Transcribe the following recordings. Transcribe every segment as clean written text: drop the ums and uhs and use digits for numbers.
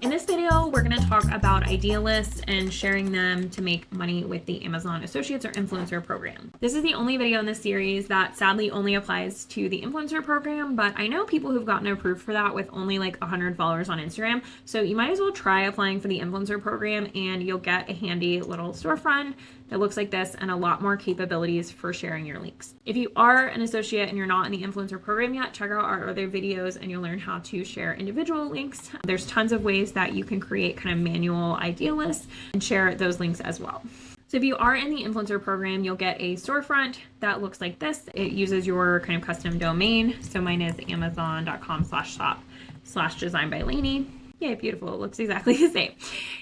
In this video, we're going to talk about idea lists and sharing them to make money with the Amazon Associates or Influencer program. This is the only video in this series that sadly only applies to the Influencer program, but I know people who've gotten approved for that with only like 100 followers on Instagram, so you might as well try applying for the Influencer program and you'll get a handy little storefront that looks like this and a lot more capabilities for sharing your links. If you are an associate and you're not in the Influencer program yet, check out our other videos and you'll learn how to share individual links. There's tons of ways that you can create kind of manual idea lists and share those links as well. So if you are in the Influencer program, you'll get a storefront that looks like this. It uses your kind of custom domain. So mine is amazon.com/shop/design by Laney. Yay, beautiful. It looks exactly the same.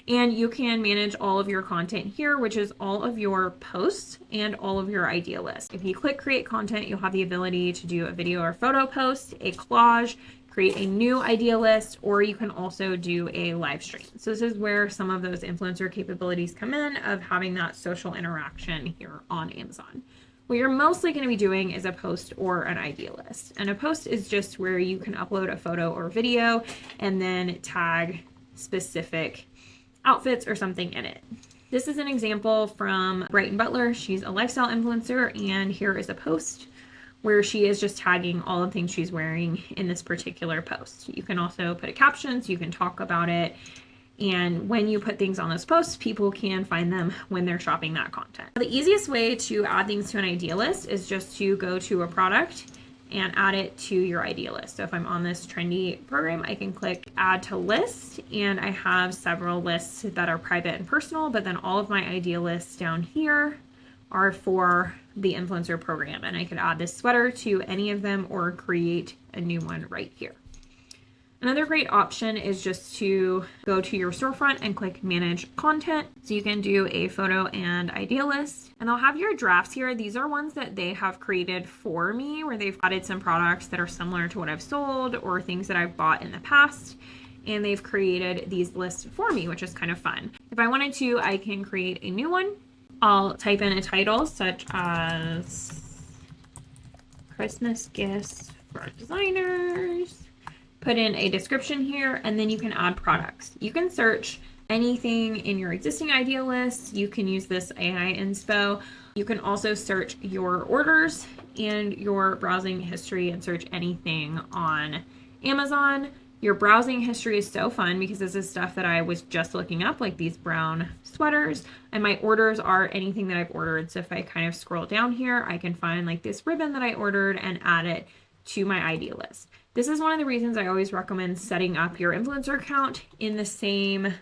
And you can manage all of your content here, which is all of your posts and all of your idea lists. If you click create content, you'll have the ability to do a video or photo post, a collage, create a new idea list, or you can also do a live stream. So this is where some of those influencer capabilities come in of having that social interaction here on Amazon. What you're mostly going to be doing is a post or an idea list. And a post is just where you can upload a photo or video and then tag specific outfits or something in it. This is an example from Brighton Butler. She's a lifestyle influencer, and here is a post where she is just tagging all the things she's wearing in this particular post. You can also put a caption so you can talk about it. And when you put things on those posts, people can find them when they're shopping that content. The easiest way to add things to an idea list is just to go to a product and add it to your idea list. So if I'm on this trendy program, I can click add to list, and I have several lists that are private and personal, but then all of my idea lists down here are for the influencer program. And I could add this sweater to any of them or create a new one right here. Another great option is just to go to your storefront and click manage content. So you can do a photo and idea list, and they'll have your drafts here. These are ones that they have created for me, where they've added some products that are similar to what I've sold or things that I've bought in the past. And they've created these lists for me, which is kind of fun. If I wanted to, I can create a new one. I'll type in a title such as Christmas gifts for designers. Put in a description here, and then you can add products. You can search anything in your existing idea list. You can use this AI inspo. You can also search your orders and your browsing history and search anything on Amazon. Your browsing history is so fun because this is stuff that I was just looking up, like these brown sweaters, and my orders are anything that I've ordered. So if I kind of scroll down here, I can find like this ribbon that I ordered and add it to my idea list. This is one of the reasons I always recommend setting up your influencer account in the same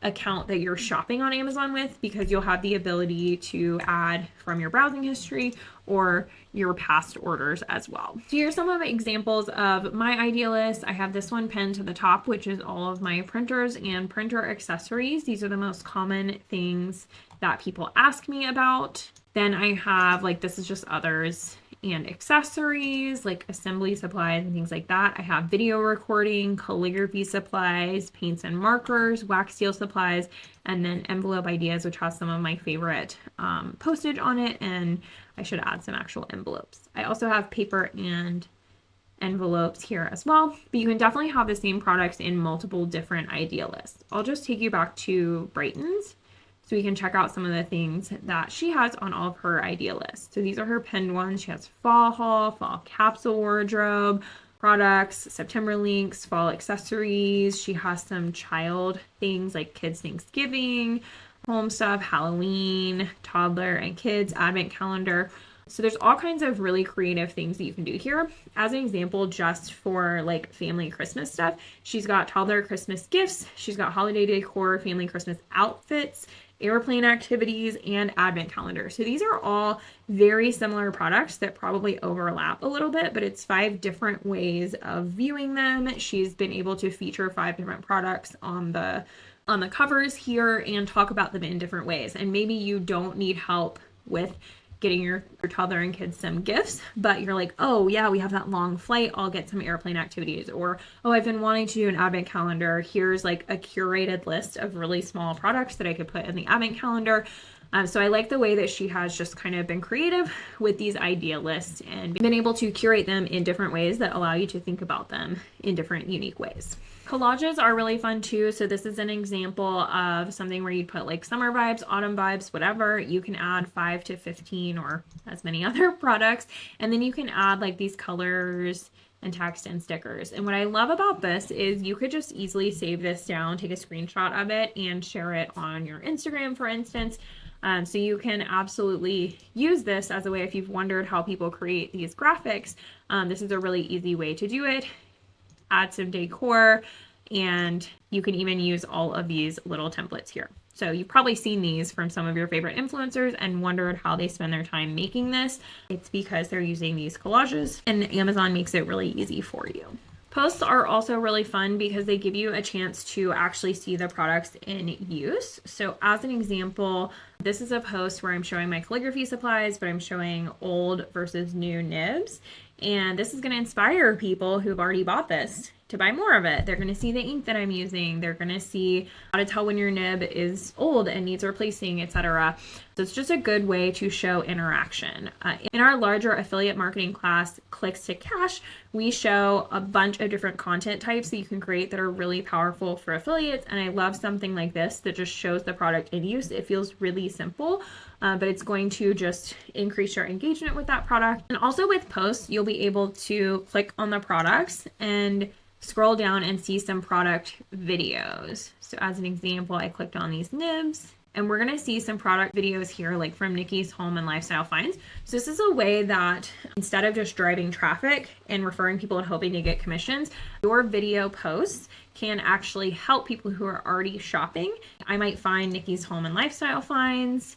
account that you're shopping on Amazon with, because you'll have the ability to add from your browsing history or your past orders as well. So here's some of the examples of my idea list. I have this one pinned to the top, which is all of my printers and printer accessories. These are the most common things that people ask me about. Then I have, like, this is just others and accessories like assembly supplies and things like that. I have video recording, calligraphy supplies, paints and markers, wax seal supplies, and then envelope ideas, which has some of my favorite postage on it, and I should add some actual envelopes. I also have paper and envelopes here as well, but you can definitely have the same products in multiple different idea lists. I'll just take you back to Brighton's so we can check out some of the things that she has on all of her idea lists. So these are her pinned ones. She has fall haul, fall capsule wardrobe, products, September links, fall accessories. She has some child things like kids Thanksgiving, home stuff, Halloween, toddler and kids, advent calendar. So there's all kinds of really creative things that you can do here. As an example, just for like family Christmas stuff, she's got toddler Christmas gifts. She's got holiday decor, family Christmas outfits, airplane activities, and advent calendar. So these are all very similar products that probably overlap a little bit, but it's 5 different ways of viewing them. She's been able to feature 5 different products on the covers here and talk about them in different ways. And maybe you don't need help with getting your toddler and kids some gifts, but you're like, oh yeah, we have that long flight, I'll get some airplane activities. Or, oh, I've been wanting to do an advent calendar. Here's like a curated list of really small products that I could put in the advent calendar. So I like the way that she has just kind of been creative with these idea lists and been able to curate them in different ways that allow you to think about them in different unique ways. Collages are really fun too. So this is an example of something where you'd put like summer vibes, autumn vibes, whatever. You can add 5 to 15 or as many other products. And then you can add like these colors and text and stickers. And what I love about this is you could just easily save this down, take a screenshot of it and share it on your Instagram, for instance. So you can absolutely use this as a way if you've wondered how people create these graphics. This is a really easy way to do it. Add some decor, and you can even use all of these little templates here. So you've probably seen these from some of your favorite influencers and wondered how they spend their time making this. It's because they're using these collages, and Amazon makes it really easy for you. Posts are also really fun because they give you a chance to actually see the products in use. So as an example, this is a post where I'm showing my calligraphy supplies, but I'm showing old versus new nibs. And this is going to inspire people who've already bought this to buy more of it. They're going to see the ink that I'm using. They're going to see how to tell when your nib is old and needs replacing, etc. So it's just a good way to show interaction. In our larger affiliate marketing class, Clicks to Cash, we show a bunch of different content types that you can create that are really powerful for affiliates. And I love something like this that just shows the product in use. It feels really simple, but it's going to just increase your engagement with that product. And also with posts, you'll be able to click on the products and scroll down and see some product videos. So as an example, I clicked on these nibs and we're going to see some product videos here, like from Nikki's Home and Lifestyle Finds. So this is a way that instead of just driving traffic and referring people and hoping to get commissions, your video posts can actually help people who are already shopping. I might find Nikki's Home and Lifestyle Finds.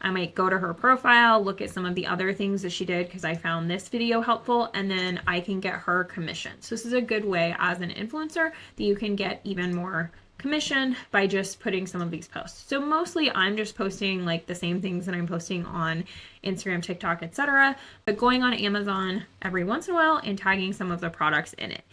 I might go to her profile, look at some of the other things that she did because I found this video helpful, and then I can get her commission. So this is a good way as an influencer that you can get even more commission by just putting some of these posts. So mostly I'm just posting like the same things that I'm posting on Instagram, TikTok, etc., but going on Amazon every once in a while and tagging some of the products in it.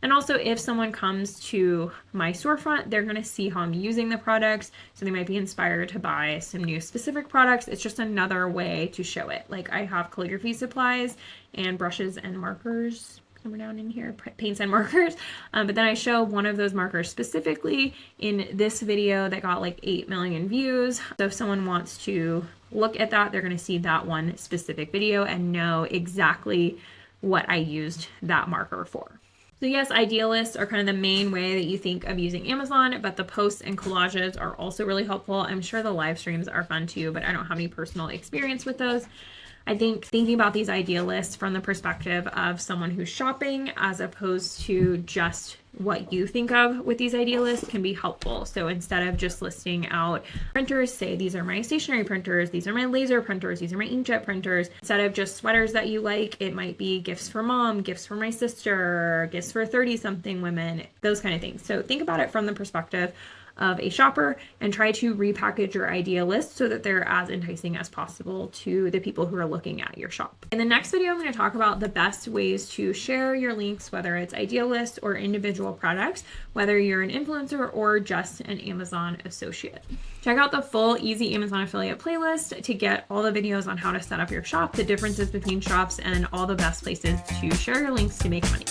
And also if someone comes to my storefront, they're going to see how I'm using the products. So they might be inspired to buy some new specific products. It's just another way to show it. Like I have calligraphy supplies and brushes and markers somewhere down in here, paints and markers. But then I show one of those markers specifically in this video that got like 8 million views. So if someone wants to look at that, they're going to see that one specific video and know exactly what I used that marker for. So yes, idea lists are kind of the main way that you think of using Amazon, but the posts and collages are also really helpful. I'm sure the live streams are fun too, but I don't have any personal experience with those. I think thinking about these idea lists from the perspective of someone who's shopping as opposed to just what you think of with these idea lists can be helpful. So instead of just listing out printers, say these are my stationery printers, these are my laser printers, these are my inkjet printers. Instead of just sweaters that you like, it might be gifts for mom, gifts for my sister, gifts for 30-something women, those kind of things. So think about it from the perspective of a shopper and try to repackage your idea list so that they're as enticing as possible to the people who are looking at your shop. In the next video, I'm going to talk about the best ways to share your links, whether it's idea lists or individual products, whether you're an influencer or just an Amazon associate. Check out the full Easy Amazon Affiliate playlist to get all the videos on how to set up your shop, the differences between shops, and all the best places to share your links to make money.